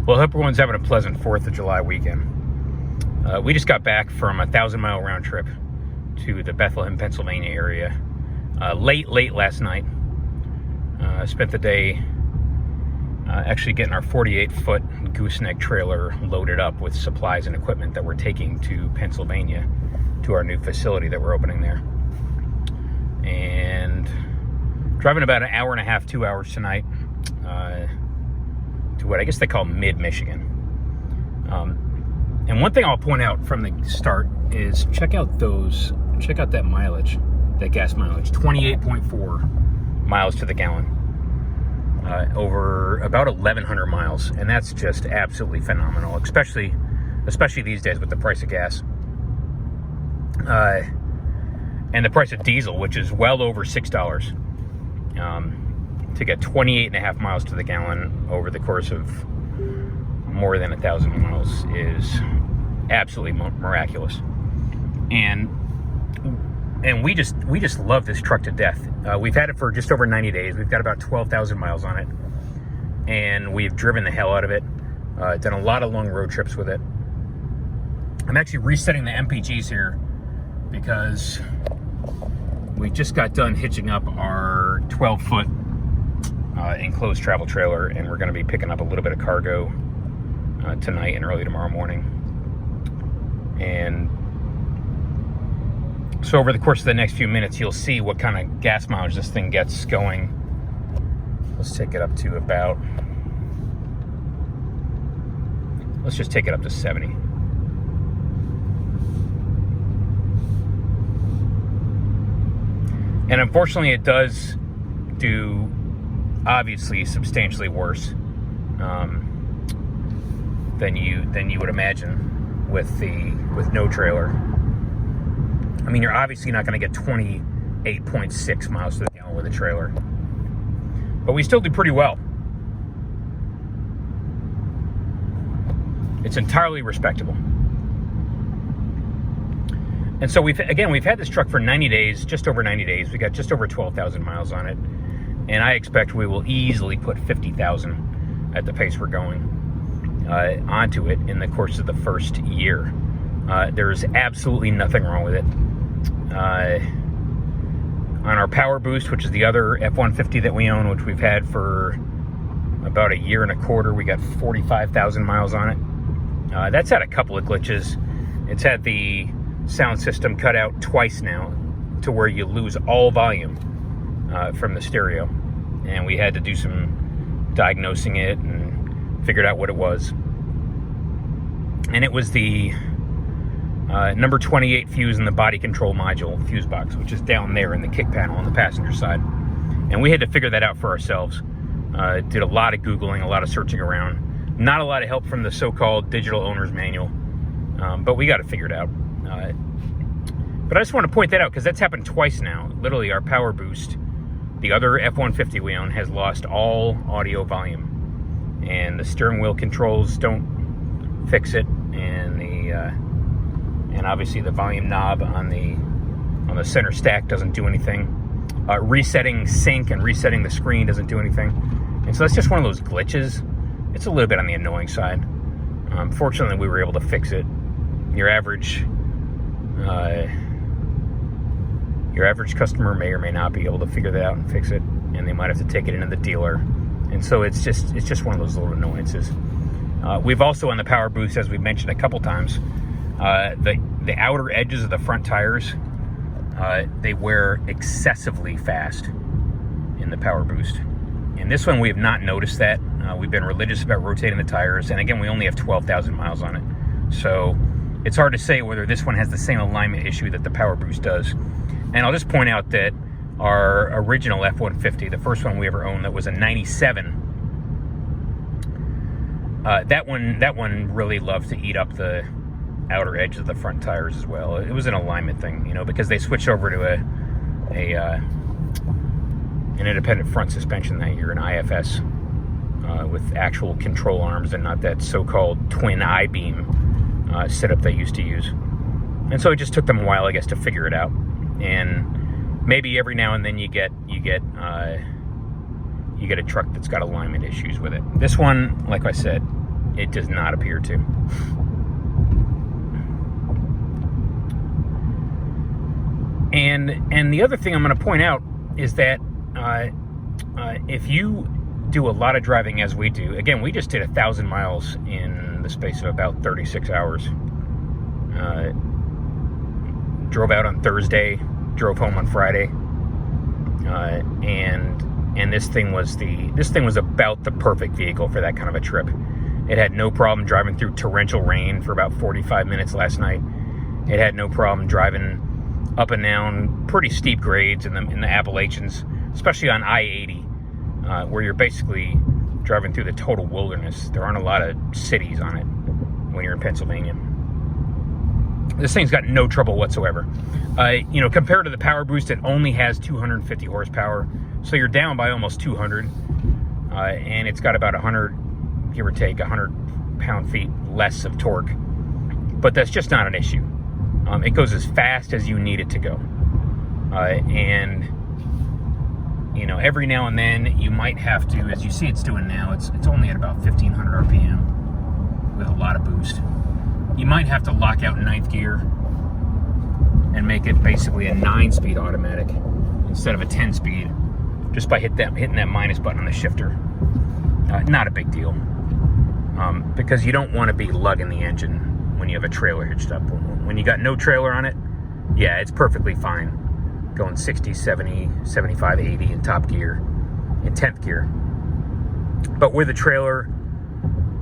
Well, I hope everyone's having a pleasant 4th of July weekend. We just got back from a 1,000-mile round trip to the Bethlehem, Pennsylvania area late last night. Spent the day actually getting our 48-foot gooseneck trailer loaded up with supplies and equipment that we're taking to Pennsylvania, to our new facility that we're opening there. And driving about an hour and a half, 2 hours tonight to what I guess they call mid-Michigan. And one thing I'll point out from the start is check out that mileage, that gas mileage, 28.4 miles to the gallon, over about 1,100 miles. And that's just absolutely phenomenal, especially these days with the price of gas. And the price of diesel, which is well over $6. To get 28.5 miles to the gallon over the course of more than 1,000 miles is absolutely miraculous. And we just love this truck to death. We've had it for just over 90 days. We've got about 12,000 miles on it, and we've driven the hell out of it. Done a lot of long road trips with it. I'm actually resetting the MPGs here because we just got done hitching up our 12-foot enclosed travel trailer, and we're going to be picking up a little bit of cargo tonight and early tomorrow morning. And so over the course of the next few minutes, you'll see what kind of gas mileage this thing gets going. Let's take it up to about, let's just take it up to 70. And unfortunately, it does do, obviously, substantially worse than you would imagine with no trailer. I mean, you're obviously not going to get 28.6 miles to the gallon with a trailer, but we still do pretty well. It's entirely respectable. And so we've had this truck for 90 days, just over 90 days. We got just over 12,000 miles on it. And I expect we will easily put 50,000 at the pace we're going onto it in the course of the first year. There's absolutely nothing wrong with it. On our PowerBoost, which is the other F-150 that we own, which we've had for about a year and a quarter, we got 45,000 miles on it. That's had a couple of glitches. It's had the sound system cut out twice now, to where you lose all volume from the stereo, and we had to do some diagnosing it and figured out what it was. And it was the number 28 fuse in the body control module fuse box, which is down there in the kick panel on the passenger side. And we had to figure that out for ourselves. Did a lot of Googling, a lot of searching around. Not a lot of help from the so-called digital owner's manual, but we got it figured out. But I just want to point that out because that's happened twice now. Literally, our PowerBoost, the other F-150 we own, has lost all audio volume, and the steering wheel controls don't fix it, and obviously the volume knob on the center stack doesn't do anything. Resetting sync and resetting the screen doesn't do anything, and so that's just one of those glitches. It's a little bit on the annoying side. Fortunately, we were able to fix it. Your average customer may or may not be able to figure that out and fix it, and they might have to take it into the dealer. And so it's just one of those little annoyances. We've also, on the PowerBoost, as we've mentioned a couple times, the outer edges of the front tires, they wear excessively fast in the PowerBoost. In this one, we have not noticed that. We've been religious about rotating the tires, and again, we only have 12,000 miles on it. So it's hard to say whether this one has the same alignment issue that the PowerBoost does. And I'll just point out that our original F-150, the first one we ever owned, that was a 97, that one really loved to eat up the outer edge of the front tires as well. It was an alignment thing, you know, because they switched over to an independent front suspension that year, an IFS, with actual control arms and not that so-called twin I-beam setup they used to use. And so it just took them a while, I guess, to figure it out. And maybe every now and then you get a truck that's got alignment issues with it. This one, like I said, It does not appear to. And the other thing I'm going to point out is that if you do a lot of driving as we do, again, we just did 1,000 miles in the space of about 36 hours. Drove out on Thursday, drove home on Friday, and this thing was about the perfect vehicle for that kind of a trip. It had no problem driving through torrential rain for about 45 minutes last night. It had no problem driving up and down pretty steep grades in the Appalachians, especially on I-80, where you're basically driving through the total wilderness. There aren't a lot of cities on it when you're in Pennsylvania. This thing's got no trouble whatsoever. Compared to the PowerBoost, it only has 250 horsepower, so you're down by almost 200, and it's got about 100, give or take, 100 pound-feet less of torque. But that's just not an issue. It goes as fast as you need it to go. And every now and then you might have to, as you see it's doing now, it's only at about 1,500 RPM with a lot of boost. You might have to lock out 9th gear and make it basically a 9-speed automatic instead of a 10-speed, just by hitting that minus button on the shifter. Not a big deal, because you don't want to be lugging the engine when you have a trailer hitched up. When you got no trailer on it, yeah, it's perfectly fine going 60, 70, 75, 80 in top gear, in 10th gear. But with a trailer,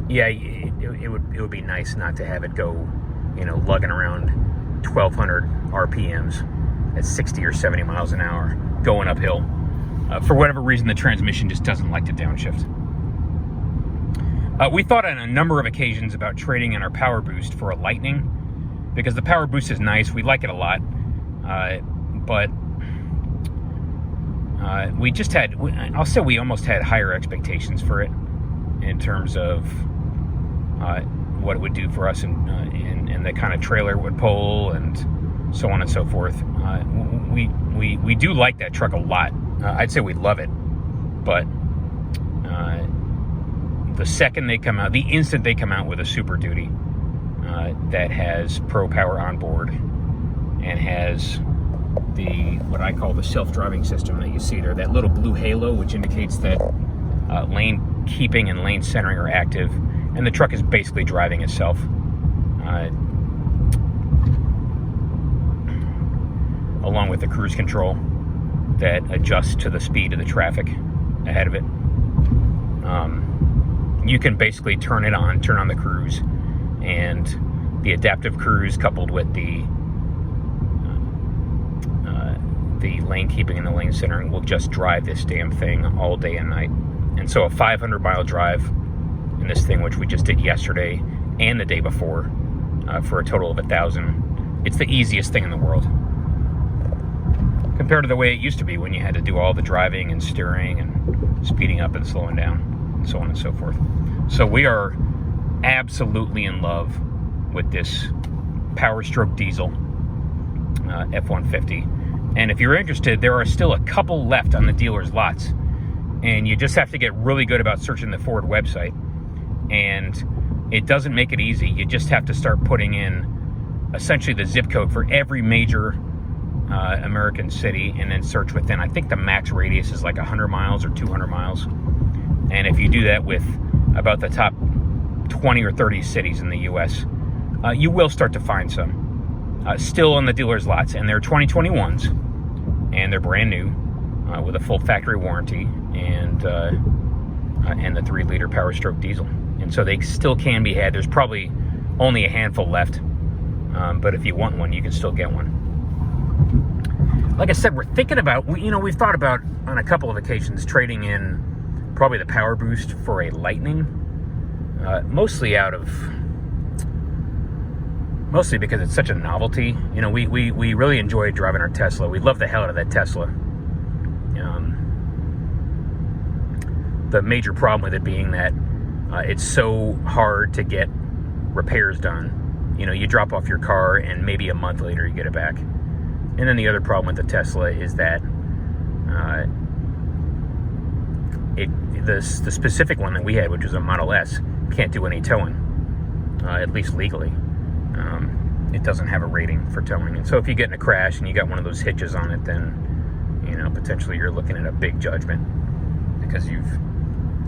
yeah, it would be nice not to have it go, lugging around 1,200 RPMs at 60 or 70 miles an hour going uphill. For whatever reason, the transmission just doesn't like to downshift. We thought on a number of occasions about trading in our PowerBoost for a Lightning, because the PowerBoost is nice. We like it a lot, but I'll say we almost had higher expectations for it in terms of what it would do for us and the kind of trailer it would pull and so on and so forth. We do like that truck a lot. I'd say we love it, but the second they come out, the instant they come out with a Super Duty that has Pro Power on board and has what I call the self-driving system that you see there, that little blue halo, which indicates that lane keeping and lane centering are active, and the truck is basically driving itself. Along with the cruise control that adjusts to the speed of the traffic ahead of it. You can basically turn on the cruise, and the adaptive cruise coupled with the lane keeping and the lane centering will just drive this damn thing all day and night. And so a 500-mile drive in this thing, which we just did yesterday and the day before, for a total of 1,000, it's the easiest thing in the world compared to the way it used to be when you had to do all the driving and steering and speeding up and slowing down and so on and so forth. So we are absolutely in love with this PowerStroke diesel F-150. And if you're interested, there are still a couple left on the dealer's lots. And you just have to get really good about searching the Ford website. And it doesn't make it easy. You just have to start putting in essentially the zip code for every major American city and then search within. I think the max radius is like 100 miles or 200 miles. And if you do that with about the top 20 or 30 cities in the U.S., you will start to find some still on the dealer's lots. And they're 2021s, and they're brand new with a full factory warranty and the 3-liter PowerStroke diesel. And so they still can be had. There's probably only a handful left, but if you want one, you can still get one. Like I said, we're thinking about, we've thought about on a couple of occasions trading in probably the PowerBoost for a Lightning, mostly because it's such a novelty. We really enjoy driving our Tesla. We love the hell out of that Tesla. The major problem with it being that it's so hard to get repairs done. You drop off your car and maybe a month later you get it back. And then the other problem with the Tesla is that the specific one that we had, which was a Model S, can't do any towing, at least legally. It doesn't have a rating for towing. And so if you get in a crash and you got one of those hitches on it, then, you know, potentially you're looking at a big judgment because you've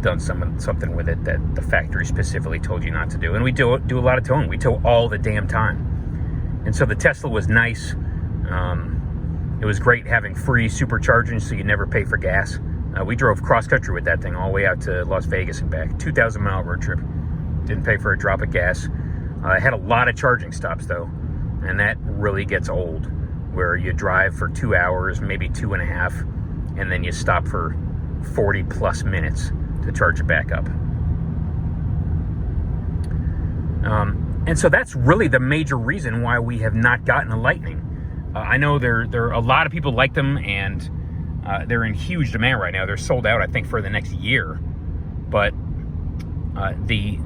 done something with it that the factory specifically told you not to do. And we do a lot of towing. We tow all the damn time. And so the Tesla was nice. It was great having free supercharging, so you never pay for gas. We drove cross-country with that thing all the way out to Las Vegas and back. 2,000-mile road trip. Didn't pay for a drop of gas. I had a lot of charging stops, though, and that really gets old, where you drive for 2 hours, maybe 2.5, and then you stop for 40-plus minutes to charge it back up. And so that's really the major reason why we have not gotten a Lightning. I know there are a lot of people like them, and they're in huge demand right now. They're sold out, I think, for the next year. But the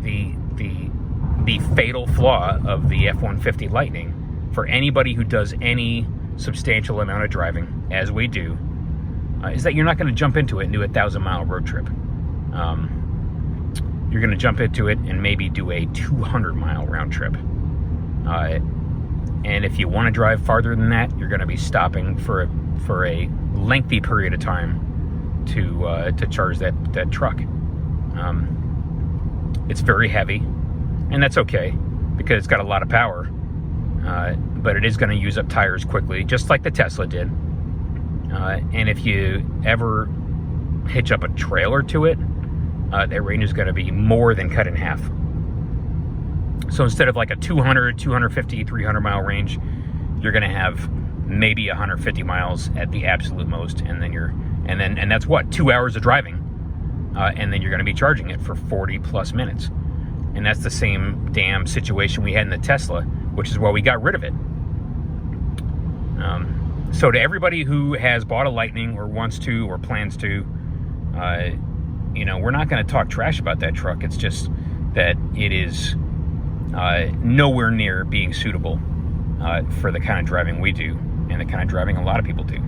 fatal flaw of the F-150 Lightning, for anybody who does any substantial amount of driving, as we do, is that you're not going to jump into it and do a 1,000-mile road trip. You're going to jump into it and maybe do a 200-mile round trip. And if you want to drive farther than that, you're going to be stopping for a lengthy period of time to charge that truck. It's very heavy, and that's okay because it's got a lot of power. But it is going to use up tires quickly, just like the Tesla did. And if you ever hitch up a trailer to it, that range is going to be more than cut in half. So instead of like a 200, 250, 300-mile range, you're going to have maybe 150 miles at the absolute most, and then that's what, 2 hours of driving, and then you're going to be charging it for 40-plus minutes. And that's the same damn situation we had in the Tesla, which is why we got rid of it. So to everybody who has bought a Lightning or wants to or plans to, you know, we're not going to talk trash about that truck. It's just that it is nowhere near being suitable for the kind of driving we do and the kind of driving a lot of people do,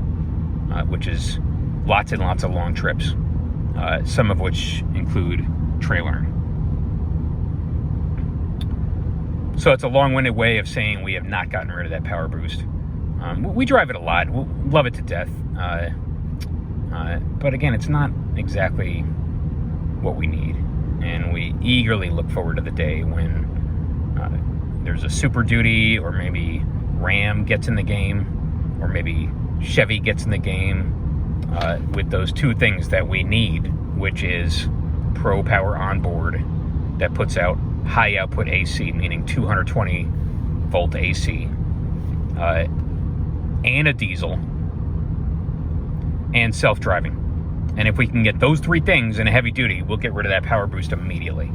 which is lots and lots of long trips, some of which include trailering. So it's a long-winded way of saying we have not gotten rid of that PowerBoost. We drive it a lot. We love it to death. But again, it's not exactly what we need. And we eagerly look forward to the day when there's a Super Duty, or maybe Ram gets in the game, or maybe Chevy gets in the game with those two things that we need, which is Pro Power Onboard that puts out high output AC, meaning 220 volt AC, and a diesel, and self-driving. And if we can get those three things in a heavy duty, we'll get rid of that PowerBoost immediately.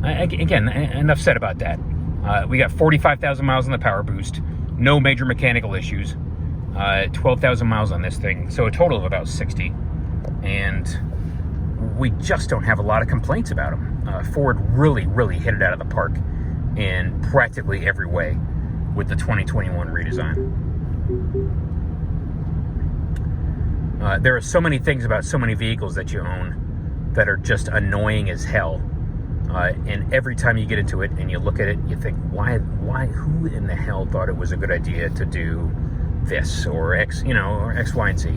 Again, enough said about that. We got 45,000 miles on the PowerBoost, no major mechanical issues, 12,000 miles on this thing, so a total of about 60. And we just don't have a lot of complaints about them. Ford really, really hit it out of the park in practically every way with the 2021 redesign. There are so many things about so many vehicles that you own that are just annoying as hell. And every time you get into it and you look at it, you think, why, who in the hell thought it was a good idea to do this or X, or X, Y, and Z?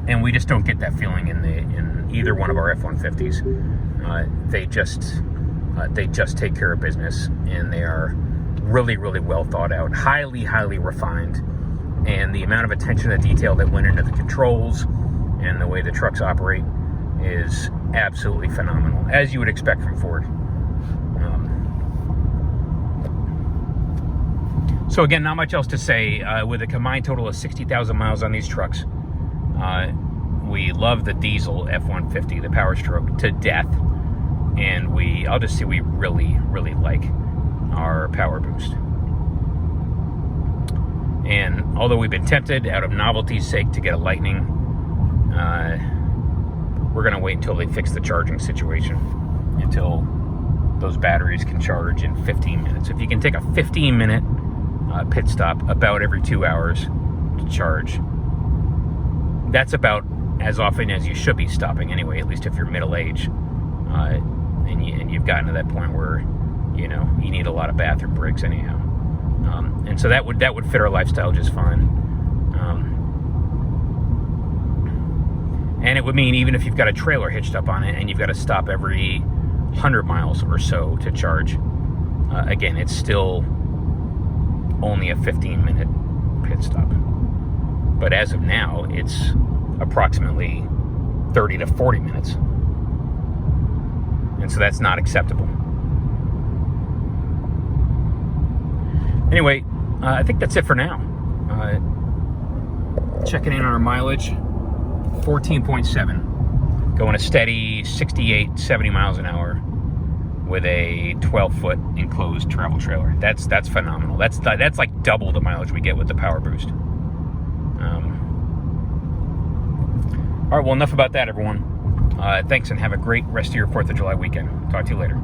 And we just don't get that feeling in either one of our F-150s. They just take care of business, and they are really, really well thought out, highly, highly refined. And the amount of attention to detail that went into the controls and the way the trucks operate is absolutely phenomenal, as you would expect from Ford. So again, not much else to say. With a combined total of 60,000 miles on these trucks, we love the diesel F-150, the PowerStroke, to death. And we really, really like our PowerBoost. And although we've been tempted out of novelty's sake to get a Lightning, we're going to wait until they fix the charging situation, until those batteries can charge in 15 minutes. If you can take a 15-minute pit stop about every 2 hours to charge, that's about as often as you should be stopping anyway, at least if you're middle-aged, and you've gotten to that point where, you know, you need a lot of bathroom breaks anyhow. And so that would fit our lifestyle just fine. And it would mean even if you've got a trailer hitched up on it and you've got to stop every 100 miles or so to charge, again, it's still only a 15-minute pit stop. But as of now, it's approximately 30 to 40 minutes. And so that's not acceptable. Anyway, I think that's it for now. Checking in on our mileage, 14.7. Going a steady 68, 70 miles an hour with a 12-foot enclosed travel trailer. That's phenomenal. That's like double the mileage we get with the PowerBoost. All right, well, enough about that, everyone. Thanks, and have a great rest of your 4th of July weekend. Talk to you later.